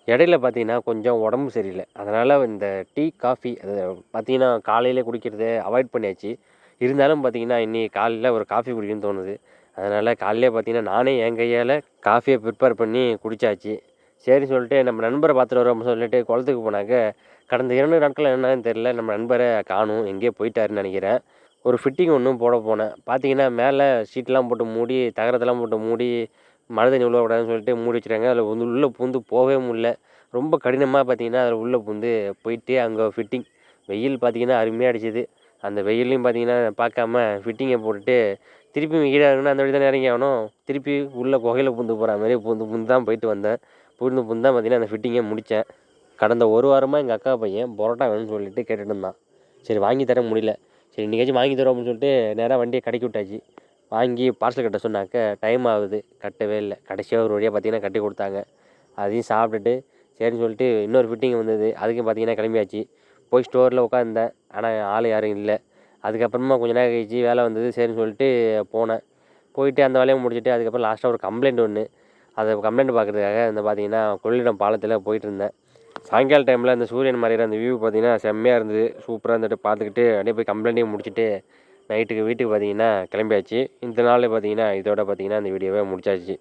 இடையில பார்த்தீங்கன்னா, கொஞ்சம் உடம்பு சரியில்ல. அதனால இந்த டீ, காஃபி அது பார்த்தீங்கன்னா, காலையிலே குடிக்கிறத அவாய்ட் பண்ணியாச்சு. இருந்தாலும் பார்த்தீங்கன்னா, இன்னைக்கு காலைல ஒரு காஃபி குடிக்கணும்னு தோணுது. அதனால காலையிலே பார்த்தீங்கன்னா, நானே என் கையால காஃபிய ப்ரிப்பேர் பண்ணி குடிச்சாச்சு. சரின்னு சொல்லிட்டு நம்ம நண்பர பார்த்துட்டு வருவோம் அப்படின்னு சொல்லிட்டு குளத்துக்கு போனாக்க, கடந்த 2 நாட்களா என்னன்னு தெரியல, நம்ம நண்பர காணோம். எங்கேயோ போயிட்டாருன்னு நெனைக்கிறேன். ஒரு ஃபிட்டிங் ஒண்ணும் போட போனேன். பார்த்தீங்கன்னா, மேல ஷீட்லாம் போட்டு மூடி, தகரத்தெல்லாம் போட்டு மூடி, மழை தண்ணி உள்ள விடாதுன்னு சொல்லிட்டு மூடி வச்சுருக்காங்க. அதில வந்து உள்ள பூந்து போவே முடில. ரொம்ப கடினமா பார்த்தீங்கன்னா, அதில உள்ள பூந்து போயிட்டு அங்க ஃபிட்டிங் வெயில் பார்த்தீங்கன்னா, அருமையா அடிச்சது. அந்த வெயில்லயும் பார்த்தீங்கன்னா, பார்க்காம ஃபிட்டிங்க போட்டுட்டு, திருப்பியும் கீழ இறங்குனா அந்த வழி தானே இறங்கி ஆகணும். திருப்பி உள்ள குகையில பூந்து போற மாரி பூந்து பூந்து தான் போயிட்டு வந்தேன். பூந்து பூந்து தான் பார்த்தீங்கன்னா, அந்த ஃபிட்டிங்கே முடிச்சேன். கடந்த 1 வாரமா எங்க அக்கா பையன் பரோட்டா வேணும்னு சொல்லிட்டு கேட்டுட்டு இருந்தான். சரி வாங்கி தர முடியல. சரி இன்னைக்காச்சும் வாங்கி தரோம் அப்படின்னு சொல்லிட்டு நேரா வண்டிய கடைக்கு விட்டாச்சு. வாங்கி பார்சல் கட்ட சொன்னாக்க டைம் ஆகுது. கட்டவே இல்ல. கடைசியா ஒரு வழியா பார்த்தீங்கன்னா கட்டி குடுத்தாங்க. அதையும் சாப்பிட்டுட்டு சரின்னு சொல்லிட்டு இன்னொரு ஃபிட்டிங் வந்தது. அதுக்கும் பார்த்தீங்கன்னா கிளம்பியாச்சு. போய் ஸ்டோர்ல உட்காந்தேன். ஆனா ஆள் யாரும் இல்ல. அதுக்கப்புறமா கொஞ்ச நேரம் கழிச்சு வேலை வந்தது. சரின்னு சொல்லிட்டு போனேன். போயிட்டு அந்த வேலைய முடிச்சுட்டு அதுக்கப்புறம் லாஸ்ட்டா ஒரு கம்ப்ளைண்ட் ஒண்ணு. அத கம்ப்ளைண்ட் பார்க்கறதுக்காக வந்து பார்த்தீங்கன்னா, கொள்ளிடம் பாலத்தில போயிட்டுருந்தேன். சாயங்கால டைம்ல அந்த சூரியன் மறையிற அந்த வியூ பார்த்தீங்கன்னா, செம்மையா இருந்தது. சூப்பரா இருந்துட்டு பார்த்துக்கிட்டு அப்படியே போய் கம்ப்ளைண்ட்டையும் முடிச்சுட்டு, நைட்டுக்கு வீட்டுக்கு பார்த்தீங்கன்னா கிளம்பியாச்சு. இந்த நாள் பார்த்தீங்கன்னா, இதோட பார்த்தீங்கன்னா இந்த வீடியோவ முடிச்சாச்சு.